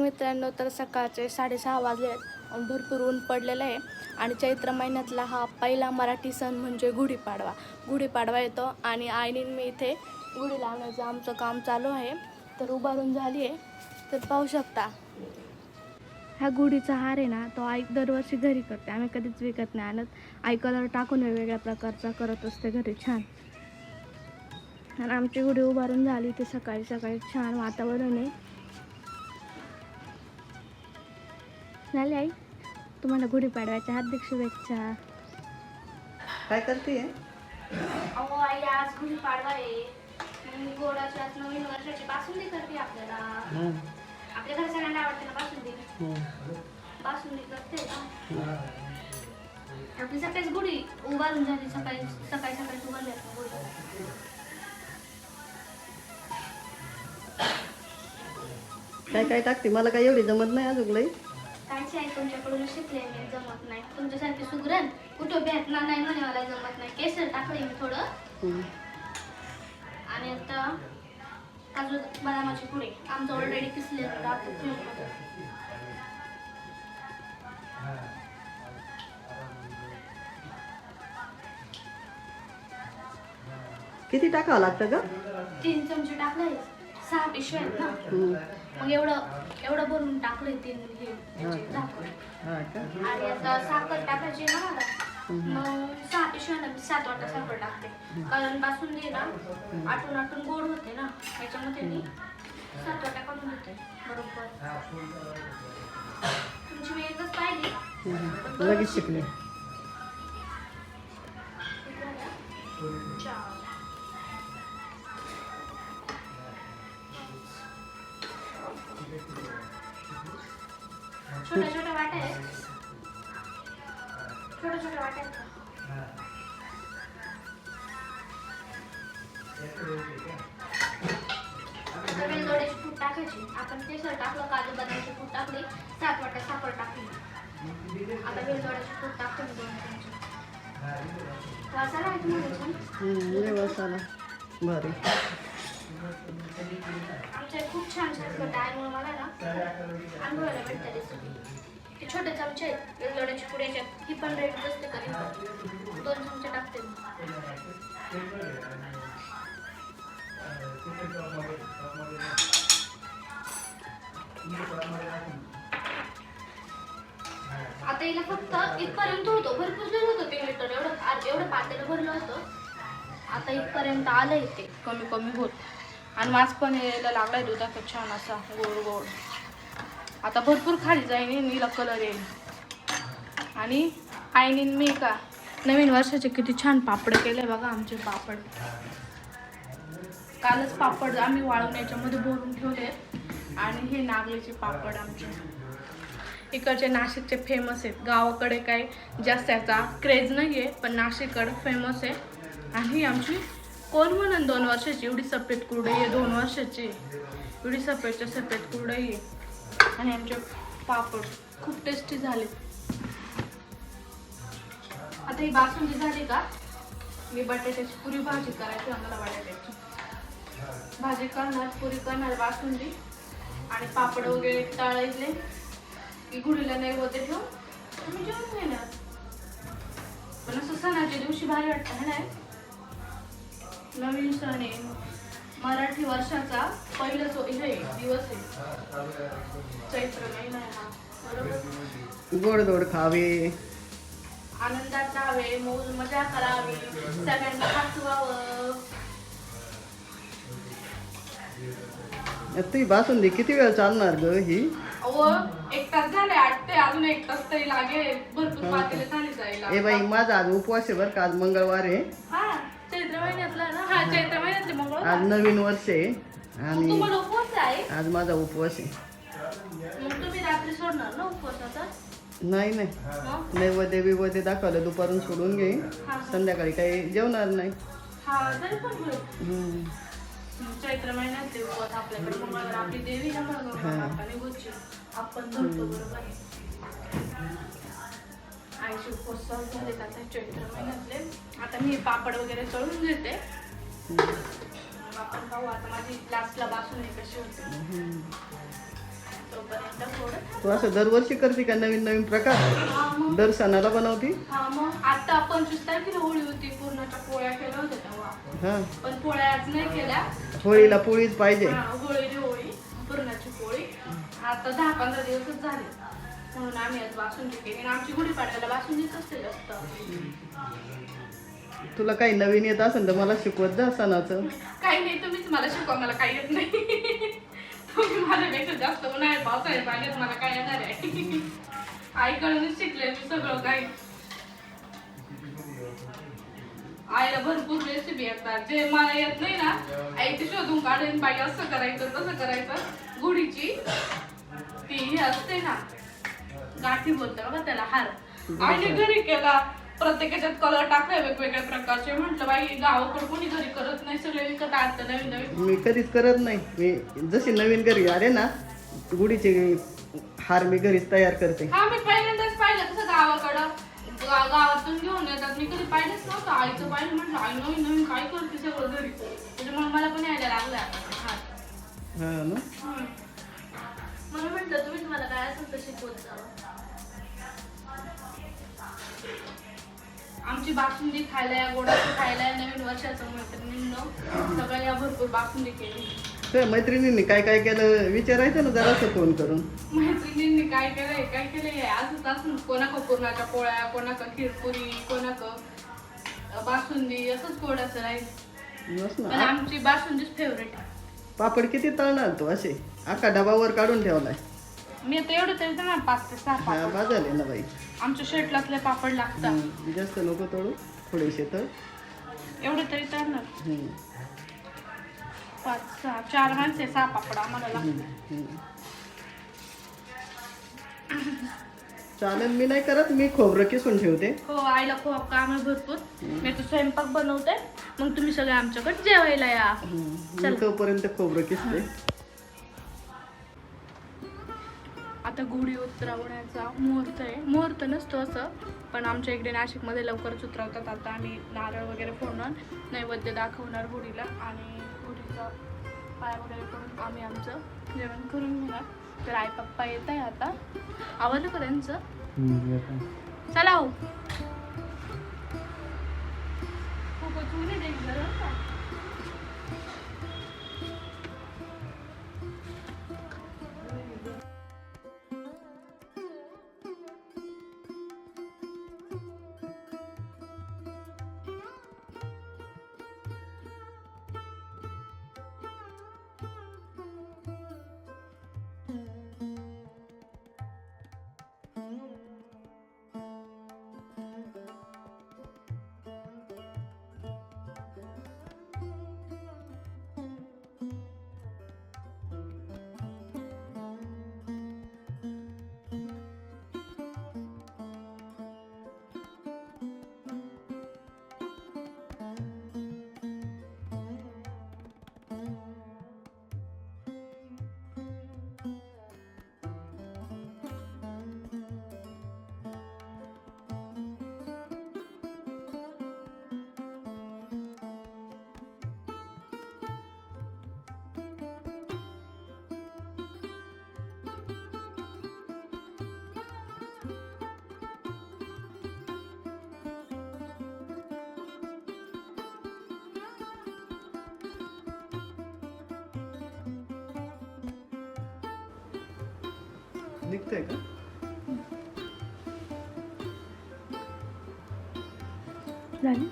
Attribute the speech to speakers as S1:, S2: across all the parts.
S1: मित्रांनो, तर सकाळचे 6:30 वाजले आहेत आणि भरपूर ऊन पडलेलं आहे. आणि चैत्र महिन्यातला हा पहिला मराठी सण म्हणजे गुढीपाडवा येतो. आणि आईने मी इथे गुढी लावण्याचं आमचं काम चालू आहे. तर उभारून झाली आहे, तर पाहू शकता. ह्या गुढीचा हार आहे ना, तो आई दरवर्षी घरी करते. आम्ही कधीच विकत नाही आणत. आई कलर टाकून वेगवेगळ्या प्रकारचा करत असते घरी छान. आणि आमची गुढी उभारून झाली. ते सकाळी सकाळी छान वातावरण आहे. झाली आई, तुम्हाला गुढीपाडव्याच्या हार्दिक शुभेच्छा.
S2: काय करते?
S1: अहो आई, आज गुढीपाडवा आहे. मी गोडाच्या नवीन वर्षाची बासुंदी करते. आपल्या घरी सगळ्यांना आवडते ना बासुंदी. बासुंदी करते का? आपली सकाळीच गुढी उभारून झाली. सकाळी उभारली आपण गुढी.
S2: काय काय टाकते? मला काय एवढी जमत नाही अजून लई.
S1: कायची आहे, तुमच्याकडून शिकले मी. जमत नाही तुमच्यासारखी सुगरण कुठं भेटणार नाही म्हणे. मला जमत नाही. केसर टाकले मी थोडं. आणि आता काजू बदामाचे पुडे आमचं ऑलरेडी किसले.
S2: किती टाकावं लागतं ग?
S1: 3 चमचे टाकले. 6 पिशव्या आहेत ना, मग एवढं भरून टाकलंय 3 झाकण. आणि आता साखर टाकायची ना मला. मग 6 पिशव्या 7 वाटा साखर टाकते. कारण बासुंदी ना आटून गोड होते ना, त्याच्यामध्ये मी 7 वाटा करून देते. बरोबर. तुमची मी एकच पाहिली,
S2: लगेच शिकले.
S1: छोट्या वाट्या आहेत. छोट्या वाट्या आहेत. आता वेलदोड्याची पूड टाकायची. आपण केसर टाकलं, काजू बदामाची पूड टाकली, 7 वाट्या साखर टाकली. आता वेलदोड्याची पूड टाकते मी 2 चमचे. वासाला आहे तुम्हाला छान?
S2: वासाला बरं.
S1: आमच्या खूप छान करते त्यामुळे मला ना अनुभवायला भेटतं रेसिपी. ते छोटे चमचे आहेत वेलदोड्याची पूड याच्यात. ही पण रेट असते कधी 2 चमचे टाकते मी. आता हिला फक्त इथपर्यंत होतो. भरपूर दूर होतं 3 लिटर. एवढं पातेलं भरलं होतं. आता इथपर्यंत आलं इथे कमी होत. आणि वास पण यायला लागलाय दुधाचा छान असा गोड. आता भरपूर खाली जाईन. नीला कलर येईल. आणि आईने मी का नवीन वर्षाचे किती छान पापड केले बघा. आमचे पापड कालच पापड आम्ही वाळून याच्यामध्ये भरून ठेवले. आणि हे नागलीचे पापड आमचे इकडचे नाशिकचे फेमस आहेत. गावाकडे काही जास्त याचा क्रेज नाही आहे, पण नाशिककडे फेमस आहे. आणि ही आमची कोण म्हणून 2 वर्षाची एवढी सफेद कुरडई आहे. 2 वर्षाची एवढी सफेद कुरडई आहे. आणि आमचे पापड खूप टेस्टी झाले. आता ही बासुंदी झाली का, मी बटाट्याची पुरी भाजी करायची. आम्हाला बटाट्याची भाजी करणार, पुरी करणार, बासुंदी आणि पापड वगैरे तळायचे की गुढीला नैवेद्य ठेवून तुम्ही जेवण घेणार. पण असं सणाच्या दिवशी भारी वाटतं ना. नवीन सण आहे, मराठी वर्षाचा पहिला दिवस आहे. चैत्र महिना आहे हा. बरोबर.
S2: गोड खावे,
S1: आनंदात राहावे, मौज मजा करावी, सगळ्यांना हसवावं.
S2: तुझी बासुंदी किती वेळ चालणार ग ही?
S1: अहो 1 तास झाले. 8 ते अजून 1 तास तरी लागेल. भरपूर पातेले झाली जायला.
S2: ए बाई, माझा आज उपवास आहे बरं का. आज मंगळवार आहे.
S1: हा, चैत्र महिन्यातला ना. हा, चैत्र महिन्यातले मंगळवार.
S2: आज नवीन वर्ष आहे. आणि
S1: तुम्हाला उपवास आहे?
S2: आज माझा उपवास आहे.
S1: मग तुम्ही रात्री सोडणार ना उपवासाचा?
S2: नाही
S1: मग
S2: नैवेद्य दाखवलं दुपारून सोडून घे. संध्याकाळी काही जेवणार नाही.
S1: हा, तरी पण होईल. चैत्र महिन्यातले उपवास आपल्याकडे मंगळवार. आपली देवी ना मंगळवार आपण धरतो. बरोबर आहे. आईचे उपवास चालू झालेत आता चैत्र महिन्यातले. आता मी पापड वगैरे तळून घेते. आपण पाहू आता माझी लास्टला बासुंदी कशी होते. तोपर्यंत थोडं
S2: तू असं दरवर्षी करते का नवीन नवीन प्रकार?
S1: हा मग
S2: दर सणाला बनवती?
S1: हा मग आता 25 तारखेला होळी होती, पूर्णाच्या पोळ्या केल्या होत्या तेव्हा.
S2: हा,
S1: पण पोळ्या आज नाही केल्या.
S2: होळीला पोळीच पाहिजे.
S1: हा, होळी पूर्णाची पोळी. आता 10-15 दिवसच झाले म्हणून आम्ही आज बासुंदी केली. आणि आमची गुढीपाडव्याला बासुंदीच असते जास्त.
S2: तुला काही नवीन येत असेल तर मला शिकवत जा सणाचं.
S1: काही नाही, तुम्हीच मला शिकवा, मला काही येत नाही. तुम्ही माझ्यापेक्षा जास्त उन्हाळ्यात पावसाळ्यात पाहिजेत, मला काय येणार आहे. आईकडूनच शिकले मी सगळं काही. आईला भरपूर रेसिपी येतात, जे मला येत नाही ना आई ते शोधून काढेन. बाई असं करायचं तसं करायचं. गुढीची ती ही असते ना, गाठी बोलते बघा त्याला, हार आईने घरी केला. प्रत्येकाच्यात कलर टाकले वेगवेगळ्या प्रकारचे. म्हटलं बाई गावाकडे कोणी घरी करत नाही, सगळे विकत आणतं नवीन नवीन.
S2: मी कधीच करत नाही. मी जशी नवीन घरी आले ना, गुढीचे हार मी घरीच तयार करते.
S1: हा, मी पहिल्यांदाच पाहिलं कसं गावाकडं गावातून घेऊन येतात. मी कधी पाहिलंच नव्हतं. आईचं पाहिलं, म्हटलं आई नवीन नवीन काय करते सगळं घरी. त्याच्यामुळे मला पण यायला लागलं हार.
S2: हा ना,
S1: म्हणून म्हटलं तुम्ही मला काय असेल तर शिकवत जावं. आमची बासुंदी खायला या, गोडाची खायला या, नवीन वर्षाचं मैत्रिणींनो सगळ्या या भरपूर बासुंदी केली.
S2: तर मैत्रिणींनी काय काय केलं विचारायचं ना जरासं फोन करून.
S1: मैत्रिणींनी काय केलंय असंच असं. कोणाक पूर्णाच्या पोळ्या, कोणाक खीरपुरी, कोणाक बासुंदी, असंच गोडाचं राहील.
S2: बस
S1: पण
S2: ना.
S1: आमची बासुंदीच फेवरेट आहे.
S2: पापड किती तळणार तू असे? अख्खा डबावर काढून ठेवलाय.
S1: मी आता एवढं तरी ना 5 ते 6
S2: हा,
S1: पापड.
S2: बाजाले ना बाई.
S1: आमच्या शेटलातले पापड लागतात.
S2: जास्त नको तळू, थोडेसे तळ.
S1: एवढे तरी तरणार.
S2: हम्म,
S1: 5-6 4 माणसे 6 पापड आम्हाला लागतात.
S2: हम्म. चालेल, मी नाही करत. मी खोबरं किसून ठेवते.
S1: हो, आईला खूप काम आहे भरपूर. मी तर स्वयंपाक बनवते, मग तुम्ही सगळे आमच्याकडे जेवायला या.
S2: मी तोपर्यंत खोबरं किसते.
S1: आता गुढी उतरवण्याचा मुहूर्त आहे. मुहूर्त नसतो असं, पण आमच्या इकडे नाशिकमध्ये लवकरच उतरवतात. आता आम्ही नारळ वगैरे फोडणार, नैवेद्य दाखवणार गुढीला, आणि गुढीचा पाय वगैरे करून आम्ही आमचं जेवण करून घेणार. तर आई पप्पा येत आहे आता. आवडलं का त्यांचं? चला हो. खूपच ऊन आहे डेंजर बरं का.
S2: निघतंय का?
S1: झाली.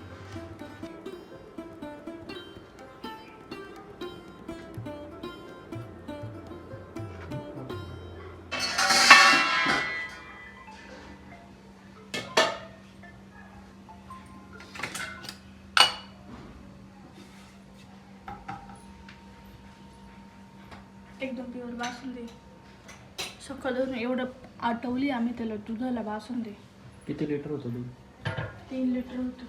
S1: एकदम प्युअर बासुंदी. सकाळून एवढं आटवली आम्ही त्याला दुधाला बासुंदी.
S2: किती लिटर होतं दूध?
S1: 3 लिटर होतं.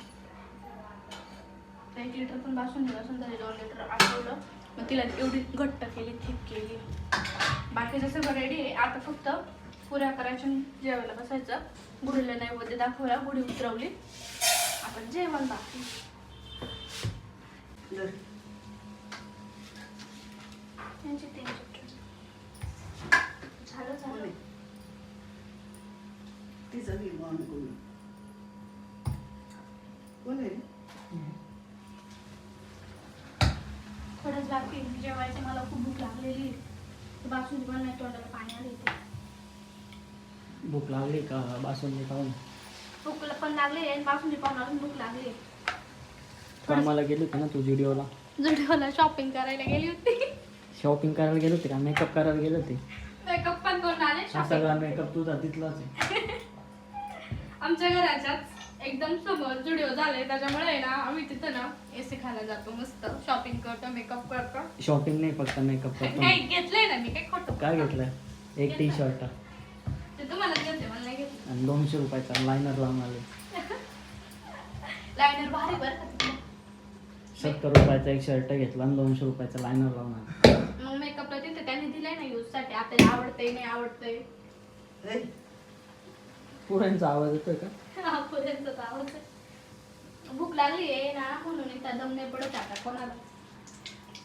S1: 1 लिटर पण बासुंदी झाली. 2 लिटर आटवलं. मग तिला एवढी घट्ट केली, थिक केली. बाकीचं सगळं रेडी आहे. आता फक्त पुऱ्या करायच्या, जेवायला बसायचं. गुढीला नैवेद्य दाखवला, गुढी उतरवली, आता जेवण बाकी. झालं झालं.
S2: तिचं बी मान कोणी कोण आहे?
S1: थोडंच बाकी आहे. जेवायचं, मला खूप भूक लागलेली आहे. बासुंदी पण नाही, तोंडाला पाणी आले ते.
S3: भूक लागली का बासुंदी खाऊन?
S1: भूकला पण लागली आहे, बासुंदी पाहून अजून भूक लागली आहे.
S3: कामाला गेली होती ना तू जुडिओला?
S1: जुडिओला शॉपिंग करायला गेली होती.
S3: शॉपिंग करायला गेली होती का मेकअप करायला गेली होती?
S1: मेकअप पण करून आले.
S3: हा सगळा मेकअप तुझा तिथलाच आहे.
S1: आमच्या घराच्याच एकदम समोर जुडिओ झाले, त्याच्यामुळे आहे ना आम्ही तिथं ना एसी खायला जातो, मस्त शॉपिंग करतो, मेकअप करतो.
S3: शॉपिंग नाही फक्त मेकअप करतो.
S1: नाही घेतलंय ना मी, काय खोटं
S3: काय घेतलंय? एक टी शर्ट
S1: ते तुम्हाला घेते, मला नाही घेतलं.
S3: आणि 200 रुपयाचा लायनर लावून आले.
S1: लायनर भारी बरं का तिथलं.
S3: 70 रुपयाचा एक शर्ट घेतला आणि 200 रुपयाचा लायनर लावून आला.
S1: मग मेकअपला तिथे त्यांनी दिलंय ना यूज साठी, आपल्याला आवडतंय नाही आवडतंय.
S2: ए,
S3: पुऱ्यांचा आवाज येतोय का?
S1: पर्यंत आवडतंय. भूक लागली आहे ना म्हणून एकदा दम नाही पडत आता कोणाला.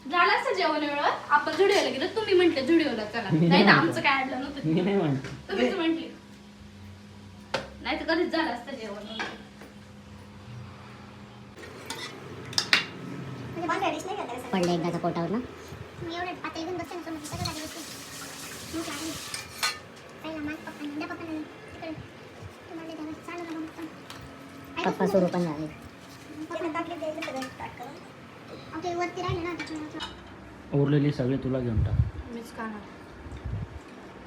S1: झालं असतं जेवण वेळेवर, आपण जुडिओला गेलो, तुम्ही म्हंटले जुडिओला चला,
S3: मी
S1: नाही
S3: नाही
S1: तर
S3: म्हणतो.
S1: आमचं काय अडलं नव्हतं.
S3: मी नाही म्हणतो.
S1: तुम्हीच म्हंटले, नाही तर कधीच झालं असतं जेवण वगैरे.
S4: पडलं एकदाचा पोटावर ना. पप्पा सुरू पण झाले.
S3: उरलेली सगळे तुला घेऊन टाक.
S1: मीच खाणार.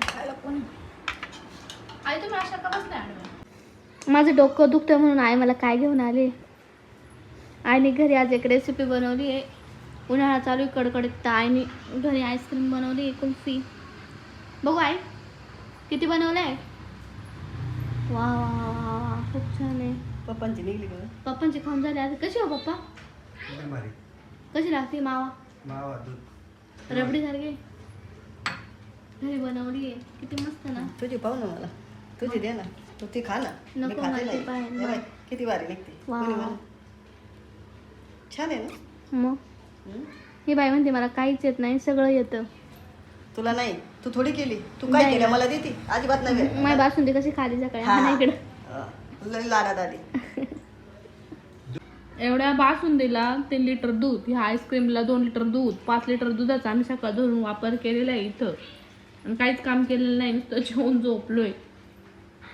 S1: खायला कोणी? आई तुम्ही अशा का बसल्या आडव्या? माझं डोकं दुखतं म्हणून आई मला काय घेऊन आले. आईने घरी आज एक रेसिपी बनवली आहे. उन्हाळा चालू आहे कडकडीत, तर आईने घरी आईस्क्रीम बनवली आहे, कुल्फी. बघू आई किती बनवलं आहे. वा वा वा वा वा, खूप छान आहे.
S2: पप्पांची निघली का?
S1: पप्पांची खाऊन झाली आज. कशी हो पप्पा? कशी लागते मावा?
S2: मावा दूध
S1: रबडी सारखी घरी बनवली आहे, किती मस्त ना.
S2: तुझी पाहू ना मला, तुझी दे ना, तू ती खा ना. मी
S1: नको,
S2: खाते
S1: मला
S2: नाही.
S1: ती पाहिजे.
S2: हे बघ, किती भारी निघते.
S1: वा.
S2: कोणी म्हणा. छान आहे ना.
S1: मग
S2: हम्म?
S1: ही बाई म्हणते मला काहीच येत नाही, सगळं येतं.
S2: तुला नाही, तू थोडी केली. तू काय
S1: नाही.
S2: केलं मला देती? अजिबात नाही.
S1: माझी बासुंदी कशी खाली सकाळी
S2: हा.
S1: हा इकडं.
S2: लय लाडात आली.
S1: एवढ्या बासुंदीला 3 लिटर दूध, ह्या आईस्क्रीमला 2 लिटर दूध, 5 लिटर दुधाचा आम्ही सकाळ धरून वापर केलेला आहे इथं. आणि काहीच काम केलेलं नाही, नुसतं जेवून झोपलोय.